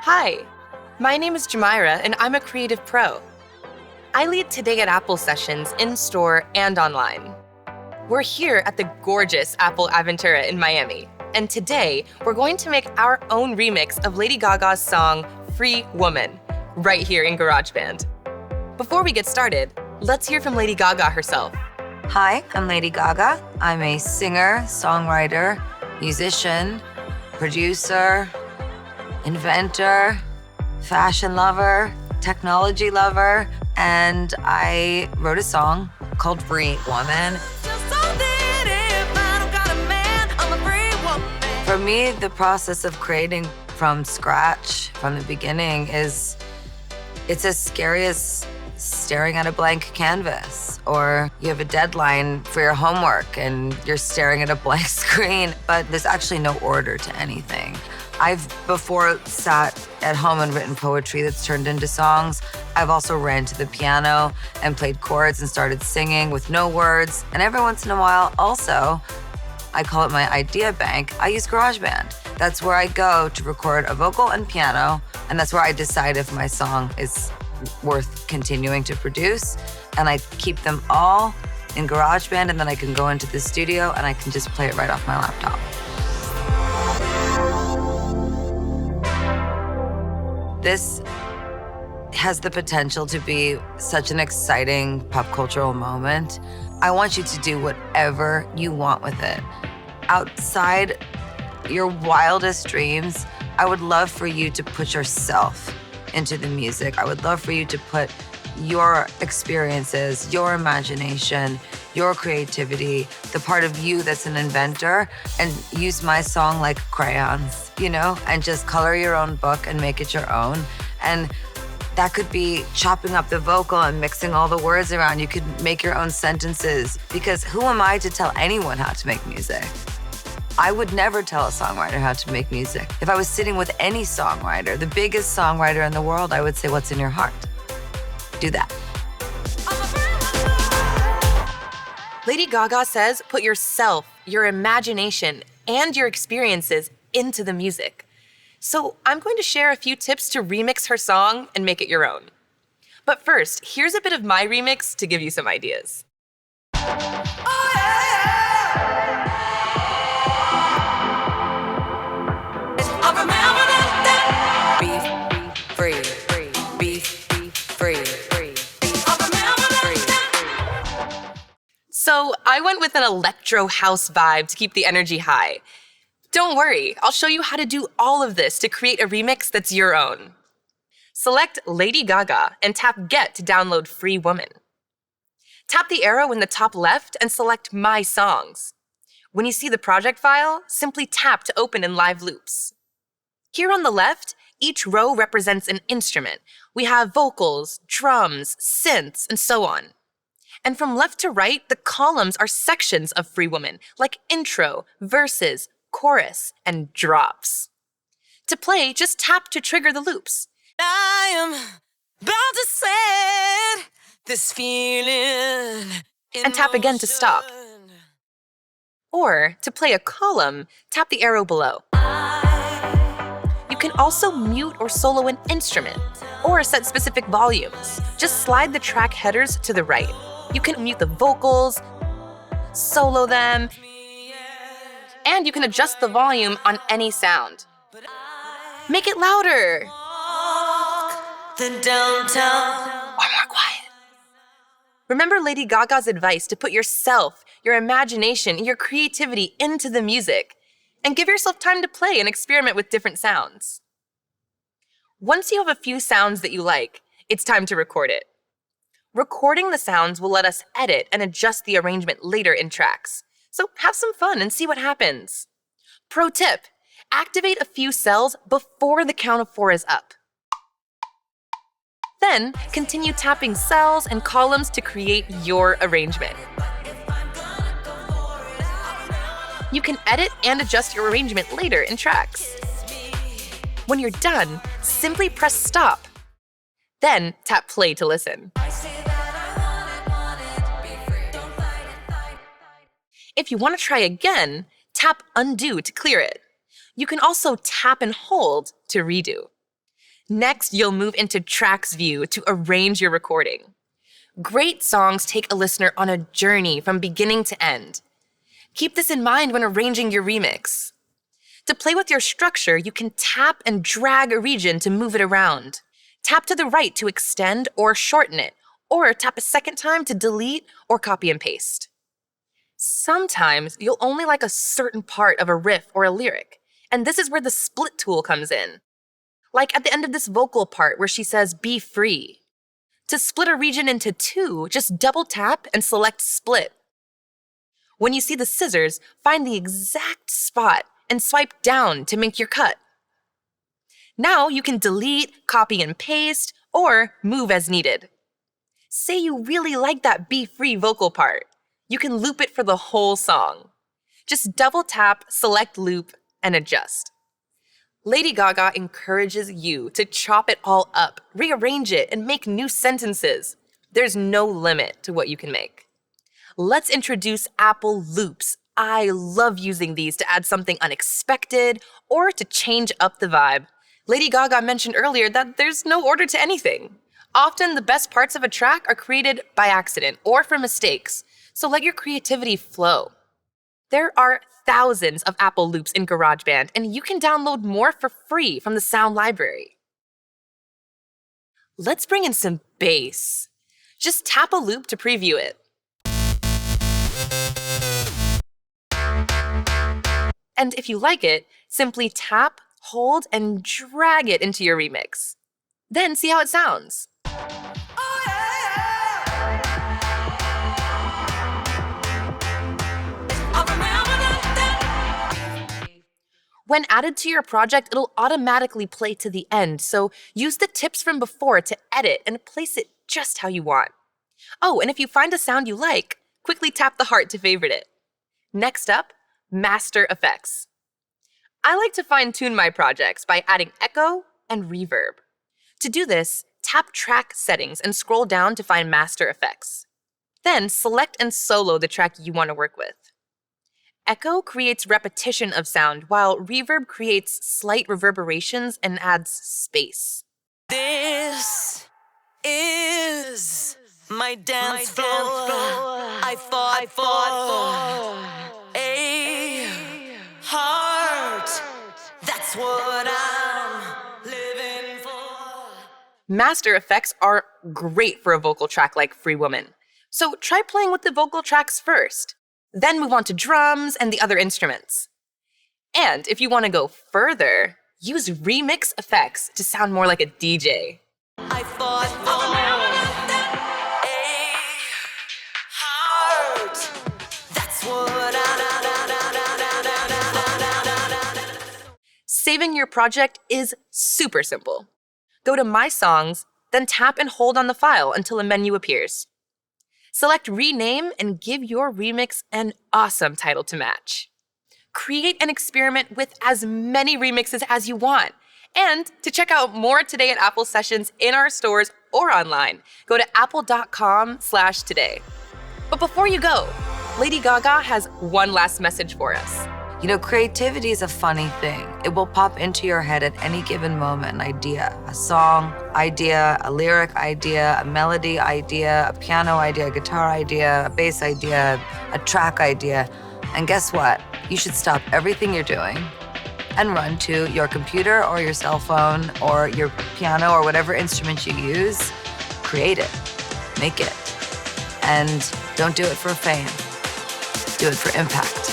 Hi, my name is Jamira, and I'm a creative pro. I lead Today at Apple sessions in-store and online. We're here at the gorgeous Apple Aventura in Miami, and today we're going to make our own remix of Lady Gaga's song, Free Woman, right here in GarageBand. Before we get started, let's hear from Lady Gaga herself. Hi, I'm Lady Gaga. I'm a singer, songwriter, musician, producer, inventor, fashion lover, technology lover, and I wrote a song called Free Woman. For me, the process of creating from scratch, from the beginning, it's as scary as staring at a blank canvas, or you have a deadline for your homework and you're staring at a blank screen, but there's actually no order to anything. I've before sat at home and written poetry that's turned into songs. I've also ran to the piano and played chords and started singing with no words. And every once in a while, also, I call it my idea bank, I use GarageBand. That's where I go to record a vocal and piano, and that's where I decide if my song is worth continuing to produce. And I keep them all in GarageBand, and then I can go into the studio and I can just play it right off my laptop. This has the potential to be such an exciting pop cultural moment. I want you to do whatever you want with it. Outside your wildest dreams, I would love for you to put yourself into the music. I would love for you to put your experiences, your imagination, your creativity, the part of you that's an inventor, and use my song like crayons, and just color your own book and make it your own. And that could be chopping up the vocal and mixing all the words around. You could make your own sentences, because who am I to tell anyone how to make music? I would never tell a songwriter how to make music. If I was sitting with any songwriter, the biggest songwriter in the world, I would say, what's in your heart? Do that. Lady Gaga says put yourself, your imagination, and your experiences into the music. So I'm going to share a few tips to remix her song and make it your own. But first, here's a bit of my remix to give you some ideas. So I went with an electro house vibe to keep the energy high. Don't worry, I'll show you how to do all of this to create a remix that's your own. Select Lady Gaga and tap Get to download Free Woman. Tap the arrow in the top left and select My Songs. When you see the project file, simply tap to open in live loops. Here on the left, each row represents an instrument. We have vocals, drums, synths, and so on. And from left to right, the columns are sections of Free Woman, like intro, verses, chorus, and drops. To play, just tap to trigger the loops. I am about to set this feeling And tap again to stop. Or, to play a column, tap the arrow below. You can also mute or solo an instrument, or set specific volumes. Just slide the track headers to the right. You can mute the vocals, solo them, and you can adjust the volume on any sound. Make it louder. The downtown. Or more quiet. Remember Lady Gaga's advice to put yourself, your imagination, and your creativity into the music, and give yourself time to play and experiment with different sounds. Once you have a few sounds that you like, it's time to record it. Recording the sounds will let us edit and adjust the arrangement later in tracks. So have some fun and see what happens. Pro tip, activate a few cells before the count of 4 is up. Then continue tapping cells and columns to create your arrangement. You can edit and adjust your arrangement later in tracks. When you're done, simply press stop. Then tap play to listen. If you want to try again, tap undo to clear it. You can also tap and hold to redo. Next, you'll move into Tracks View to arrange your recording. Great songs take a listener on a journey from beginning to end. Keep this in mind when arranging your remix. To play with your structure, you can tap and drag a region to move it around. Tap to the right to extend or shorten it, or tap a second time to delete or copy and paste. Sometimes you'll only like a certain part of a riff or a lyric, and this is where the split tool comes in. Like at the end of this vocal part where she says, "Be free." To split a region into two, just double tap and select split. When you see the scissors, find the exact spot and swipe down to make your cut. Now you can delete, copy and paste, or move as needed. Say you really like that "Be free" vocal part. You can loop it for the whole song. Just double tap, select loop, and adjust. Lady Gaga encourages you to chop it all up, rearrange it, and make new sentences. There's no limit to what you can make. Let's introduce Apple Loops. I love using these to add something unexpected or to change up the vibe. Lady Gaga mentioned earlier that there's no order to anything. Often the best parts of a track are created by accident or from mistakes, so let your creativity flow. There are thousands of Apple Loops in GarageBand, and you can download more for free from the sound library. Let's bring in some bass. Just tap a loop to preview it. And if you like it, simply tap, hold, and drag it into your remix. Then see how it sounds. When added to your project, it'll automatically play to the end, so use the tips from before to edit and place it just how you want. Oh, and if you find a sound you like, quickly tap the heart to favorite it. Next up, master effects. I like to fine-tune my projects by adding echo and reverb. To do this, tap Track Settings and scroll down to find Master Effects. Then select and solo the track you want to work with. Echo creates repetition of sound, while reverb creates slight reverberations and adds space. This is my dance floor. I fought for a heart. That's what I'm living for. Master effects are great for a vocal track like Free Woman. So try playing with the vocal tracks first. Then move on to drums and the other instruments. And if you want to go further, use remix effects to sound more like a DJ. I fought for a heart. That's what Saving your project is super simple. Go to My Songs, then tap and hold on the file until a menu appears. Select Rename and give your remix an awesome title to match. Create and experiment with as many remixes as you want. And to check out more Today at Apple sessions in our stores or online, go to apple.com/today. But before you go, Lady Gaga has one last message for us. You know, creativity is a funny thing. It will pop into your head at any given moment, an idea, a song idea, a lyric idea, a melody idea, a piano idea, a guitar idea, a bass idea, a track idea. And guess what? You should stop everything you're doing and run to your computer or your cell phone or your piano or whatever instrument you use. Create it, make it. And don't do it for fame. Do it for impact.